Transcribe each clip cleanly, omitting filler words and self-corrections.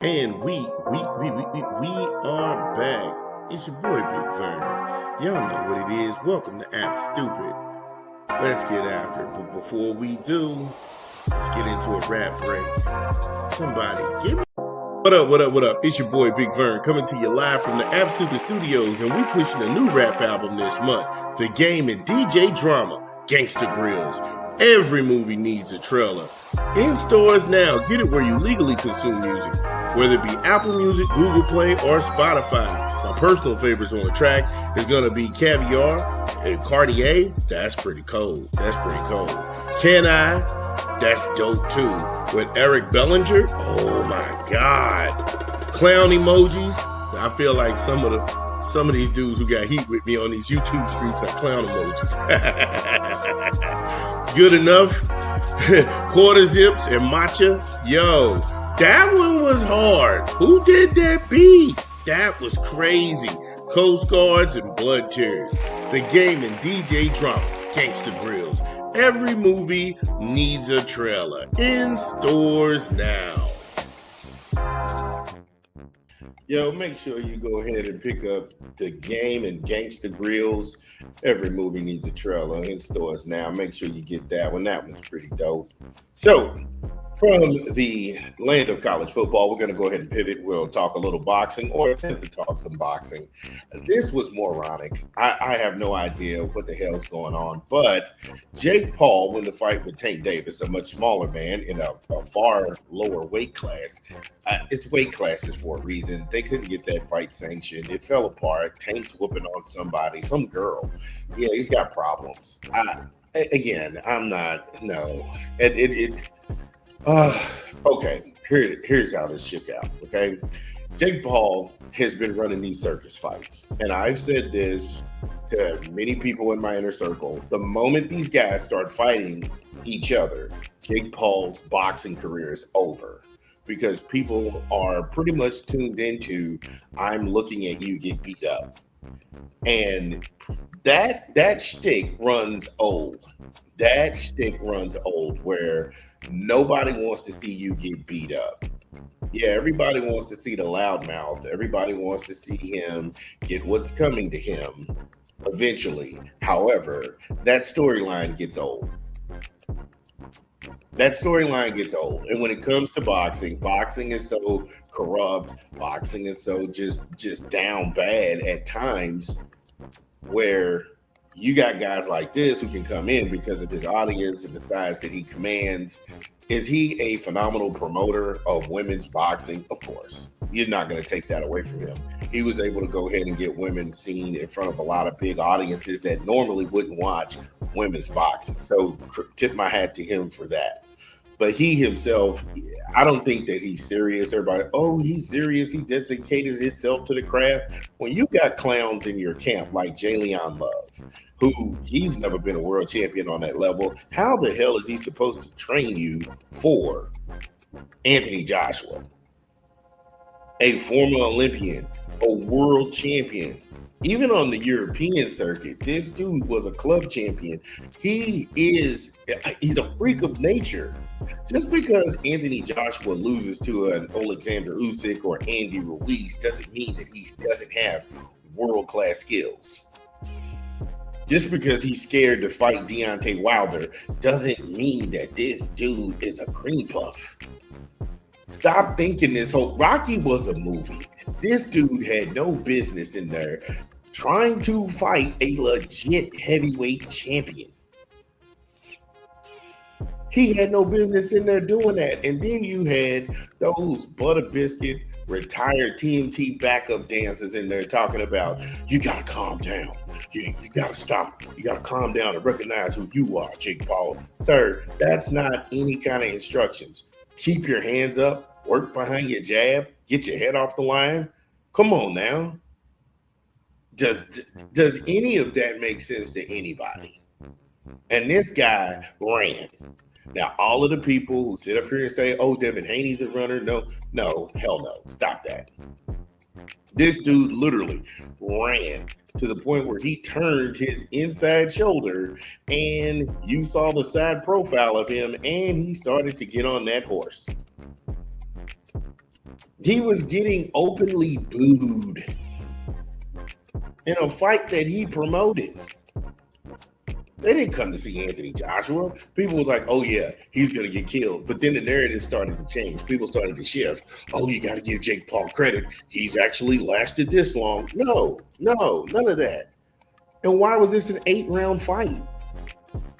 And we are back. It's your boy Big Vern. Y'all know what it is. Welcome to App Stupid. Let's get after it. But before we do, let's get into a rap break. Somebody give me. What up? It's your boy Big Vern coming to you live from the App Stupid Studios, and we pushing a new rap album this month. The Game and DJ Drama, Gangsta Grills. Every movie needs a trailer. In stores now. Get it where you legally consume music, whether it be Apple Music, Google Play, or Spotify. My personal favorites on the track is going to be Caviar and Cartier. That's pretty cold. Can I? That's dope too. With Eric Bellinger, oh my God. Clown emojis. I feel like some of these dudes who got heat with me on these YouTube streets are clown emojis. Good enough. Quarter zips and matcha. Yo, that one was hard. Who did that beat? That was crazy. Coast Guards and Blood Tears. The Game and DJ Drama, Gangsta Grills. Every movie needs a trailer. In stores now. Yo, make sure you go ahead and pick up The Game and Gangsta Grills. Every movie needs a trailer. In stores now. Make sure you get that one. That one's pretty dope. So, from the land of college football, we're going to go ahead and pivot. We'll talk a little boxing or attempt to talk some boxing. This was moronic. I have no idea what the hell's going on, but Jake Paul won the fight with Tank Davis, a much smaller man in a far lower weight class. It's weight classes for a reason. They couldn't get that fight sanctioned. It fell apart. Tank's whooping on somebody, some girl. Yeah, he's got problems. I'm not, no. Okay, here's how this shook out, okay? Jake Paul has been running these circus fights, and I've said this to many people in my inner circle. The moment these guys start fighting each other, Jake Paul's boxing career is over because people are pretty much tuned into, I'm looking at you get beat up. And that shtick runs old. That shtick runs old where nobody wants to see you get beat up. Yeah, everybody wants to see the loudmouth. Everybody wants to see him get what's coming to him eventually. However, that storyline gets old. And when it comes to boxing, boxing is so corrupt. Boxing is so just down bad at times where you got guys like this who can come in because of his audience and the size that he commands. Is he a phenomenal promoter of women's boxing? Of course. You're not going to take that away from him. He was able to go ahead and get women seen in front of a lot of big audiences that normally wouldn't watch women's boxing. So tip my hat to him for that. But he himself, I don't think that he's serious. Everybody, oh, he's serious. He dedicated himself to the craft. When you got clowns in your camp like Jalen Love, who he's never been a world champion on that level, how the hell is he supposed to train you for Anthony Joshua, a former Olympian, a world champion? Even on the European circuit, this dude was a club champion. He's a freak of nature. Just because Anthony Joshua loses to an Alexander Usyk or Andy Ruiz doesn't mean that he doesn't have world-class skills. Just because he's scared to fight Deontay Wilder doesn't mean that this dude is a cream puff. Stop thinking this whole Rocky was a movie. This dude had no business in there trying to fight a legit heavyweight champion. He had no business in there doing that. And then you had those Butter Biscuit retired TNT backup dancers in there talking about, you got to calm down. You got to stop. You got to calm down and recognize who you are, Jake Paul. Sir, that's not any kind of instructions. Keep your hands up, work behind your jab, get your head off the line. Come on now. Does any of that make sense to anybody? And this guy ran. Now, all of the people who sit up here and say, oh, Devin Haney's a runner, no, hell no. Stop that. This dude literally ran to the point where he turned his inside shoulder and you saw the side profile of him and he started to get on that horse. He was getting openly booed in a fight that he promoted. They didn't come to see Anthony Joshua. People was like, oh yeah, he's going to get killed. But then the narrative started to change. People started to shift. Oh, you got to give Jake Paul credit. He's actually lasted this long. No, none of that. And why was this an 8-round fight?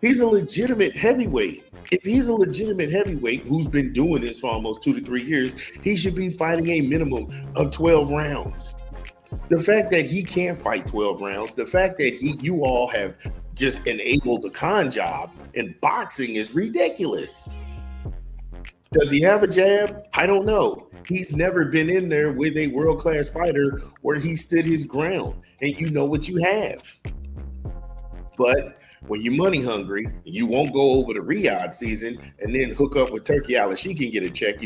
He's a legitimate heavyweight. If he's a legitimate heavyweight who's been doing this for almost 2 to 3 years, he should be fighting a minimum of 12 rounds. The fact that he can't fight 12 rounds, the fact that you all have just enabled the con job in boxing is ridiculous. Does he have a jab? I don't know. He's never been in there with a world-class fighter where he stood his ground, and you know what you have. But when you're money hungry, you won't go over the Riyadh season and then hook up with Turki Al-Sheikh and get a check.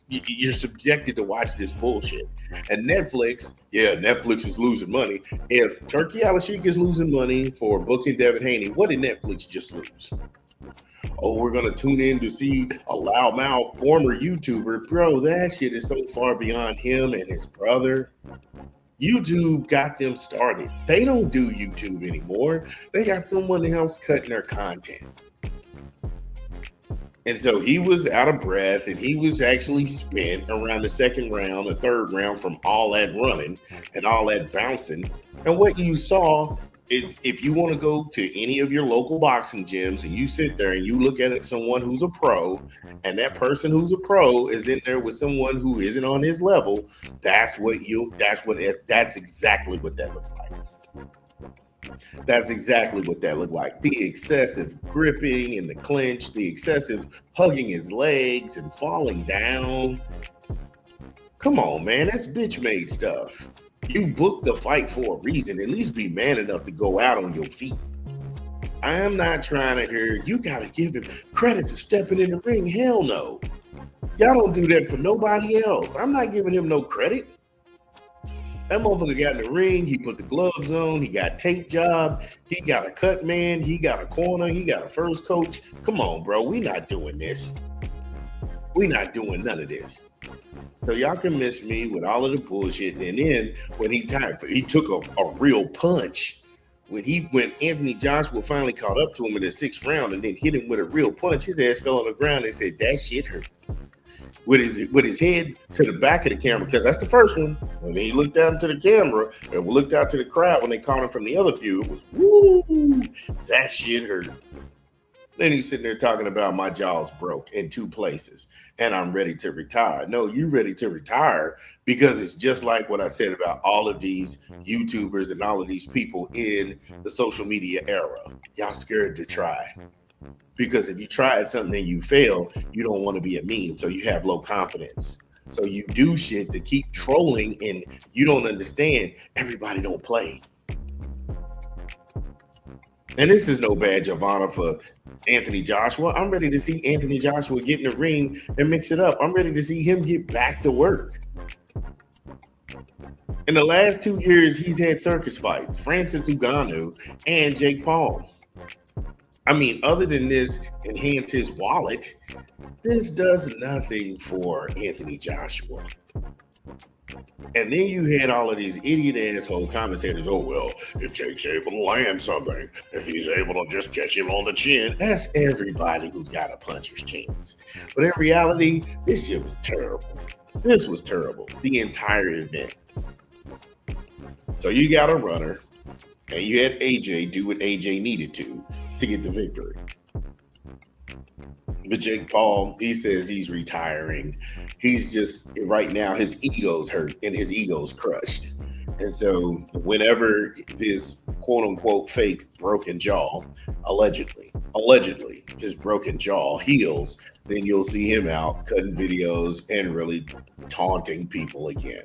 You're subjected to watch this bullshit. And Netflix is losing money. If Turki Al-Sheikh is losing money for booking Devin Haney, what did Netflix just lose? Oh, we're going to tune in to see a loudmouth former YouTuber. Bro, that shit is so far beyond him and his brother. YouTube got them started. They don't do YouTube anymore. They got someone else cutting their content. And so he was out of breath, and he was actually spent around the second round, the third round from all that running and all that bouncing. And what you saw is, if you want to go to any of your local boxing gyms and you sit there and you look at someone who's a pro, and that person who's a pro is in there with someone who isn't on his level, that's exactly what that looks like. That's exactly what that looked like. The excessive gripping and the clinch, the excessive hugging his legs and falling down. Come on, man, that's bitch made stuff. You booked the fight for a reason. At least be man enough to go out on your feet. I am not trying to hear you got to give him credit for stepping in the ring. Hell no. Y'all don't do that for nobody else. I'm not giving him no credit. That motherfucker got in the ring. He put the gloves on. He got tape job. He got a cut man. He got a corner. He got a first coach. Come on, bro. We not doing this. We not doing none of this. So y'all can miss me with all of the bullshit. And then when he took a real punch. When Anthony Joshua finally caught up to him in the 6th round and then hit him with a real punch, his ass fell on the ground and said, that shit hurt. With his head to the back of the camera, because that's the first one. And then he looked down to the camera and looked out to the crowd when they caught him from the other view. It was, woo, that shit hurt. Then he's sitting there talking about my jaw's broke in 2 places and I'm ready to retire. No, you're ready to retire because it's just like what I said about all of these YouTubers and all of these people in the social media era. Y'all scared to try. Because if you tried something and you fail, you don't want to be a meme. So you have low confidence. So you do shit to keep trolling and you don't understand everybody don't play. And this is no badge of honor for Anthony Joshua. I'm ready to see Anthony Joshua get in the ring and mix it up. I'm ready to see him get back to work. In the last 2 years, he's had circus fights, Francis Ngannou and Jake Paul. I mean, other than this enhance his wallet, this does nothing for Anthony Joshua. And then you had all of these idiot asshole commentators. Oh, well, if Jake's able to land something, if he's able to just catch him on the chin, that's everybody who's got a puncher's chance. But in reality, this shit was terrible. This was terrible. The entire event. So you got a runner, and you had AJ do what AJ needed to get the victory. But Jake Paul, he says he's retiring. He's just, right now, his ego's hurt and his ego's crushed. And so whenever this quote-unquote fake broken jaw, allegedly, his broken jaw heals, then you'll see him out cutting videos and really taunting people again.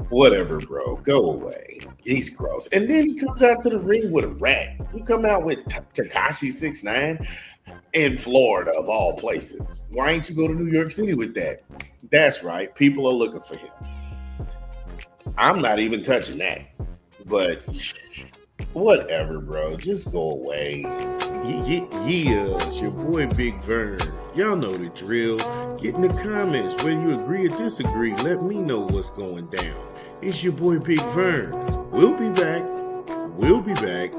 Whatever, bro. Go away. He's gross. And then he comes out to the ring with a rat. You come out with Tekashi 6ix9ine in Florida, of all places. Why ain't you go to New York City with that? That's right. People are looking for him. I'm not even touching that. But whatever, bro. Just go away. Yeah, it's your boy Big Vern. Y'all know the drill. Get in the comments whether you agree or disagree. Let me know what's going down. It's your boy Big Vern. We'll be back.